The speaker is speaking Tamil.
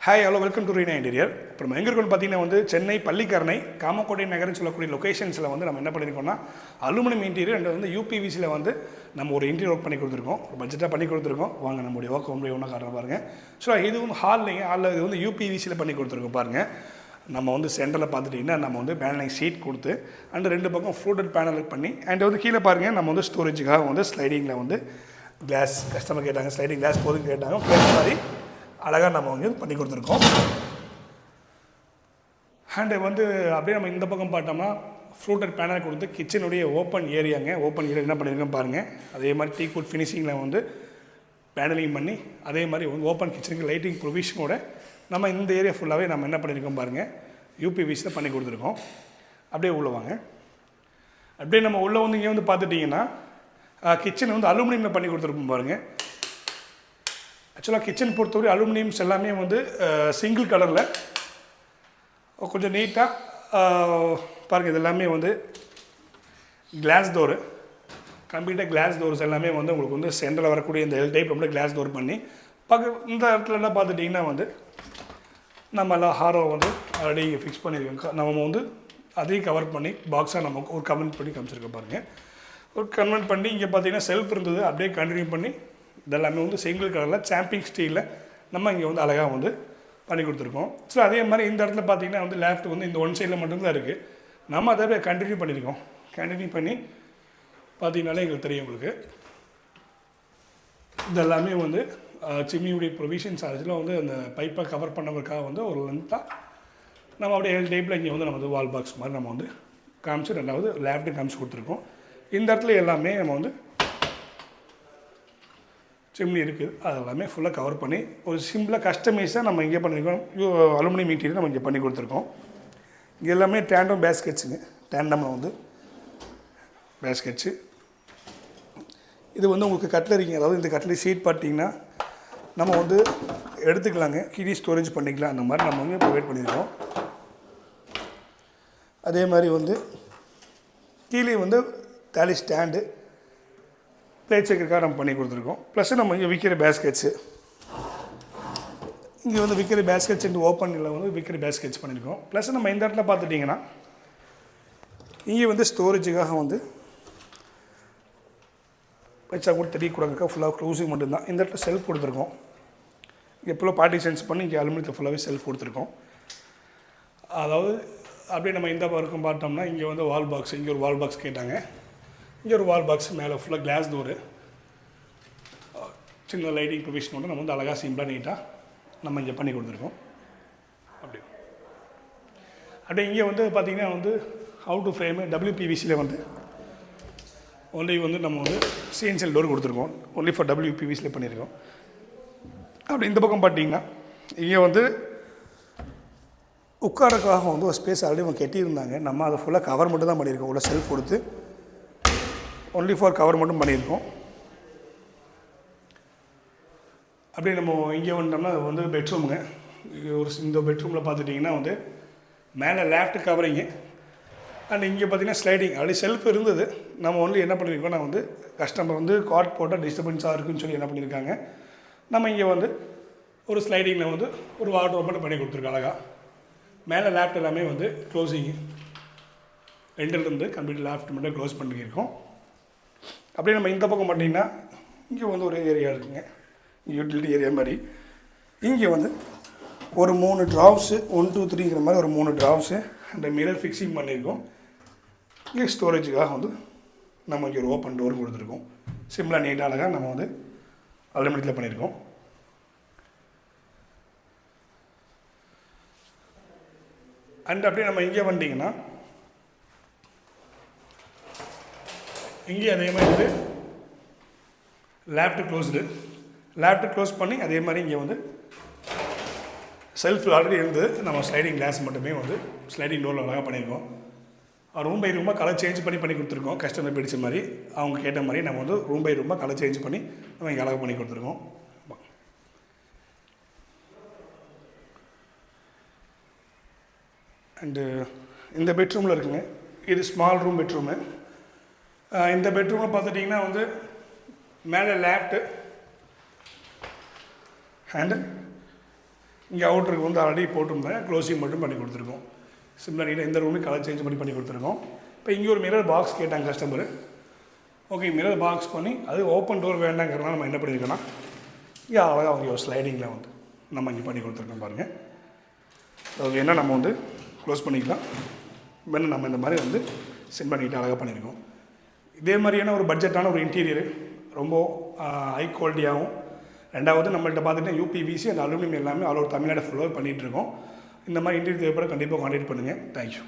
Hi hello welcome to Reena interior. இப்போ நம்ம எங்கே இருக்கோம்னு பார்த்தீங்கன்னா வந்து சென்னை பள்ளிக்கரணை காமக்கோட்டை நகர்னு சொல்லக்கூடிய லொக்கேஷன்ஸில் வந்து நம்ம என்ன பண்ணியிருக்கோம்னா அலுமினியம் இன்டீரியர் அண்ட் வந்து யூபிவிசியில் வந்து நம்ம ஒரு இன்டீரியர் ஒர்க் பண்ணி கொடுத்துருக்கோம். ஒரு பட்ஜெட்டாக பண்ணி கொடுத்துருக்கோம். வாங்க நம்மளுடைய ஒர்க் ஒன்று ஒன்றா காட்டுறோம் பாருங்கள். ஸோ இது வந்து ஹாலில் இது வந்து யூபிவிசியில் பண்ணி கொடுத்துருக்கோம் பாருங்கள். நம்ம வந்து சென்டரில் பார்த்துட்டிங்கன்னா நம்ம வந்து பேனலிங் ஷீட் கொடுத்து அண்ட் ரெண்டு பக்கம் ஃப்ளூட்டட் பேனல் பண்ணி அண்ட் வந்து கீழே பாருங்கள் நம்ம வந்து ஸ்டோரேஜுக்காக வந்து ஸ்லைடிங்கில் வந்து கிளாஸ் கஸ்டமர் கேட்டாங்க, ஸ்லைடிங் கிளாஸ் போதுன்னு கேட்டாங்க. கேட்ட மாதிரி அழகாக நம்ம வந்து பண்ணி கொடுத்துருக்கோம். அண்டு வந்து அப்படியே நம்ம இந்த பக்கம் பார்த்தோம்னா ஃப்ளூட்டட் பேனல் கொடுத்து கிச்சனுடைய ஓப்பன் ஏரியாங்க. ஓப்பன் ஏரியா என்ன பண்ணியிருக்கோம் பாருங்கள். அதே மாதிரி டீ குட் ஃபினிஷிங்கில் வந்து பேனலிங் பண்ணி அதே மாதிரி வந்து ஓப்பன் கிச்சனுக்கு லைட்டிங் ப்ரொவிஷனோட நம்ம இந்த ஏரியா ஃபுல்லாகவே நம்ம என்ன பண்ணியிருக்கோம் பாருங்கள், யூபிவிசியில் பண்ணி கொடுத்துருக்கோம். அப்படியே உள்ளே வாங்க. அப்படியே நம்ம உள்ளே வந்து இங்கே வந்து பார்த்துட்டிங்கன்னா கிச்சன் வந்து அலுமினியமில் பண்ணி கொடுத்துருப்போம் பாருங்கள். ஆக்சுவலாக கிச்சன் பொறுத்தவரை அலுமினியம்ஸ் எல்லாமே வந்து சிங்கிள் கலரில் கொஞ்சம் நீட்டாக பாருங்கள். இது எல்லாமே வந்து கிளாஸ் டோரு, கம்ப்ளீட்டாக கிளாஸ் டோர்ஸ் எல்லாமே வந்து உங்களுக்கு வந்து சென்டரில் வரக்கூடிய இந்த எல் டைப் வந்து கிளாஸ் டோர் பண்ணி இந்த இடத்துல என்ன பார்த்துட்டிங்கன்னா வந்து நம்ம எல்லாம் ஹாரோ வந்து ஆல்ரெடி இங்கே ஃபிக்ஸ் பண்ணியிருக்கோம். நம்ம வந்து அதையும் கவர் பண்ணி பாக்ஸாக நம்ம ஒரு கமெண்ட் பண்ணி காமிச்சிருக்கோம் பாருங்கள். ஒரு கன்வெர்ட் பண்ணி இங்கே பார்த்தீங்கன்னா செல்ஃப் இருந்தது, அப்படியே கண்டினியூ பண்ணி இதெல்லாமே வந்து சிங்கிள் கலரில் சாம்பிங் ஸ்டீலில் நம்ம இங்கே வந்து அழகாக வந்து பண்ணி கொடுத்துருக்கோம். ஸோ அதே மாதிரி இந்த இடத்துல பார்த்திங்கன்னா வந்து லேஃப்ட் வந்து இந்த ஒன் சைடில் மட்டும்தான் இருக்குது. நம்ம அதை கண்டினியூ பண்ணியிருக்கோம். கண்டினியூ பண்ணி பார்த்திங்கனாலே எங்களுக்கு தெரியும். உங்களுக்கு இதெல்லாமே வந்து சிம்மியுடைய ப்ரொவிஷன்ஸ் அதில் வந்து அந்த பைப்பை கவர் பண்ணவருக்காக வந்து ஒரு லென்த்தாக நம்ம அப்படியே எல் டைப்பில் இங்கே வந்து நம்ம வந்து வால் பாக்ஸ் மாதிரி நம்ம வந்து காமிச்சு ரெண்டாவது லேஃப்ட்டு காமிச்சு கொடுத்துருக்கோம். இந்த இடத்துல எல்லாமே நம்ம வந்து சிம்னி இருக்குது, அது எல்லாமே ஃபுல்லாக கவர் பண்ணி ஒரு சிம்பிளாக கஸ்டமைஸாக நம்ம இங்கே பண்ணியிருக்கோம். அலுமினியம் மெட்டீரியல் நம்ம இங்கே பண்ணி கொடுத்துருக்கோம். இங்கே எல்லாமே டேண்டம் பேஸ்கெட்ஸுங்க. டேண்டமில் வந்து பேஸ்கெட்ஸு. இது வந்து உங்களுக்கு கட்லரிங்க, அதாவது இந்த கட்லரி ஷீட் பார்த்தீங்கன்னா நம்ம வந்து எடுத்துக்கலாங்க, கீழே ஸ்டோரேஜ் பண்ணிக்கலாம். அந்த மாதிரி நம்ம வந்து ப்ரொவைட் பண்ணியிருக்கோம். அதே மாதிரி வந்து கீழே வந்து தாலி ஸ்டாண்டு பிளேட் செக்கருக்காக நம்ம பண்ணி கொடுத்துருக்கோம். ப்ளஸ் நம்ம இங்கே விற்கிற பேஸ்கெட்ஸு, இங்கே வந்து விற்கிற பேஸ்கெட்ஸ் இந்த ஓப்பனில் வந்து விற்கிற பேஸ்கெட்ஸ் பண்ணியிருக்கோம். ப்ளஸ் நம்ம இந்த இடத்துல பார்த்துட்டிங்கன்னா இங்கே வந்து ஸ்டோரேஜுக்காக வந்து வச்சா கூட தெரியக்கூடாதுக்கா ஃபுல்லாக க்ளோஸிங் மட்டும்தான். இந்த இடத்துல செல்ஃப் கொடுத்துருக்கோம். இங்கே ஃபுல்லாக பார்ட்டிஷன்ஸ் பண்ணி இங்கே அலுமினியத்தில் ஃபுல்லாகவே செல்ஃப் கொடுத்துருக்கோம். அதாவது அப்படியே நம்ம இந்த பக்கம் பார்த்தோம்னா இங்கே வந்து வால் பாக்ஸ், இங்கே ஒரு வால் பாக்ஸ் கேட்டாங்க. இங்கே ஒரு வால் பாக்ஸ், மேலே ஃபுல்லாக கிளாஸ் டோரு, சின்ன லைட்டிங் ப்ரொவிஷன் வந்து நம்ம வந்து அழகாக சிம்பிளாக நீட்டாக நம்ம இங்கே பண்ணி கொடுத்துருக்கோம். அப்படியே இங்கே வந்து பார்த்திங்கன்னா வந்து அவுட் டு ஃப்ரேமு WPVCயில் வந்து ஒன்லி வந்து நம்ம வந்து சிஎன்சிஎல் டோர் கொடுத்துருக்கோம். ஒன்லி ஃபார் WPVCயில் பண்ணியிருக்கோம். அப்படி இந்த பக்கம் பார்த்தீங்கன்னா இங்கே வந்து உட்காரக்காக வந்து ஒரு ஸ்பேஸ் ஆல்ரெடி அவங்க கட்டியிருந்தாங்க. நம்ம அதை ஃபுல்லாக கவர் மட்டும் தான் பண்ணியிருக்கோம். உள்ள செல்ஃப் கொடுத்து ஒன்லி ஃபார் கவர் மட்டும் பண்ணியிருக்கோம். அப்படியே நம்ம இங்கே வந்துட்டோம்னா அது வந்து பெட்ரூமுங்க. ஒரு இந்த பெட்ரூமில் பார்த்துட்டிங்கன்னா வந்து மேலே லேஃப்ட் கவரிங்கு அண்ட் இங்கே பார்த்திங்கன்னா ஸ்லைடிங். அப்படி செல்ஃப் இருந்தது. நம்ம ஒன்லி என்ன பண்ணியிருக்கோம், நான் வந்து கஸ்டமர் வந்து கார்ட் போட்டால் டிஸ்டர்பன்ஸாக இருக்குன்னு சொல்லி என்ன பண்ணியிருக்காங்க, நம்ம இங்கே வந்து ஒரு ஸ்லைடிங்கில் வந்து ஒரு வார்ட்ரோப் மட்டும் பண்ணி கொடுத்துருக்கோம் அழகாக. மேலே லேஃப்ட் எல்லாமே வந்து க்ளோஸிங்கு, ரெண்டிலிருந்து கம்ப்ளீட் லேஃப்ட் மட்டும் க்ளோஸ் பண்ணியிருக்கோம். அப்படியே நம்ம இந்த பக்கம் பார்த்தீங்கன்னா இங்கே வந்து ஒரு ஏரியா இருக்குங்க, யூட்டிலிட்டி ஏரியா மாதிரி. இங்கே வந்து ஒரு 3 ட்ராப்ஸு 1 2 3ங்கிற மாதிரி ஒரு 3 ட்ராப்ஸு அந்த மிரர் ஃபிக்ஸிங் பண்ணியிருக்கோம். இங்கே ஸ்டோரேஜுக்காக வந்து நம்ம இங்கே ஒரு ஓப்பன் டோர் கொடுத்துருக்கோம். சிம்பிளாக நீட்டாக அழகாக நம்ம வந்து அலுமினியத்தில் பண்ணியிருக்கோம். அண்ட் அப்படியே நம்ம இங்கே வந்துட்டிங்கன்னா இங்கே அதே மாதிரி வந்து லேப்ட்டு க்ளோஸ் பண்ணி அதே மாதிரி இங்கே வந்து செல்ஃப் ஆல்ரெடி இருந்தது. நம்ம ஸ்லைடிங் கிளாஸ் மட்டுமே வந்து ஸ்லைடிங் டோரில் அழகாக பண்ணியிருக்கோம். ரூம் பை ரூமாக கலர் சேஞ்ச் பண்ணி கொடுத்துருக்கோம். கஸ்டமர் பிடிச்ச மாதிரி அவங்க கேட்ட மாதிரி நம்ம வந்து ரூம் பை ரூமாக கலர் சேஞ்ச் பண்ணி நம்ம இங்கே அழகாக பண்ணி கொடுத்துருக்கோம். அண்டு இந்த பெட்ரூமில் இருக்குங்க, இது ஸ்மால் ரூம் பெட்ரூமு. இந்த பெட்ரூமில் பார்த்துட்டிங்கன்னா வந்து மேலே லேப்ட்டு அண்டு இங்கே அவுட்டருக்கு வந்து ஆல்ரெடி போட்டிருந்தேன், க்ளோசிங் மட்டும் பண்ணி கொடுத்துருக்கோம். சிம்லர் நீட்டாக எந்த ரூமே கலர் சேஞ்ச் பண்ணி கொடுத்துருக்கோம். இப்போ இங்கே ஒரு மிரர் பாக்ஸ் கேட்டாங்க கஸ்டமரு. ஓகே, மிரர் பாக்ஸ் பண்ணி அது ஓப்பன் டோர் வேண்டாங்கிறனால நம்ம என்ன பண்ணியிருக்கோன்னா இங்கே அழகாக அவங்க ஒரு ஸ்லைடிங்கில் வந்து நம்ம இங்கே பண்ணி கொடுத்துருக்கோம் பாருங்கள். அது என்ன நம்ம வந்து க்ளோஸ் பண்ணிக்கலாம். வேணும் நம்ம இந்த மாதிரி வந்து செட் பண்ணிக்கிட்டு அழகாக பண்ணியிருக்கோம். இதே மாதிரியான ஒரு பட்ஜெட்டான ஒரு இன்டீரியரு, ரொம்ப ஹை குவாலிட்டியாகவும். ரெண்டாவது நம்மள்கிட்ட பார்த்துக்கிட்டா யூபிவிசி அண்ட் அலுமினியம் எல்லாமே ஆல் ஓவர் தமிழ்நாடு ஃபுல்லாக பண்ணிகிட்ருக்கோம். இந்த மாதிரி இன்டீரியர் தேவைப்பட கண்டிப்பாக கான்டாக்ட் பண்ணுங்கள். தேங்க்யூ.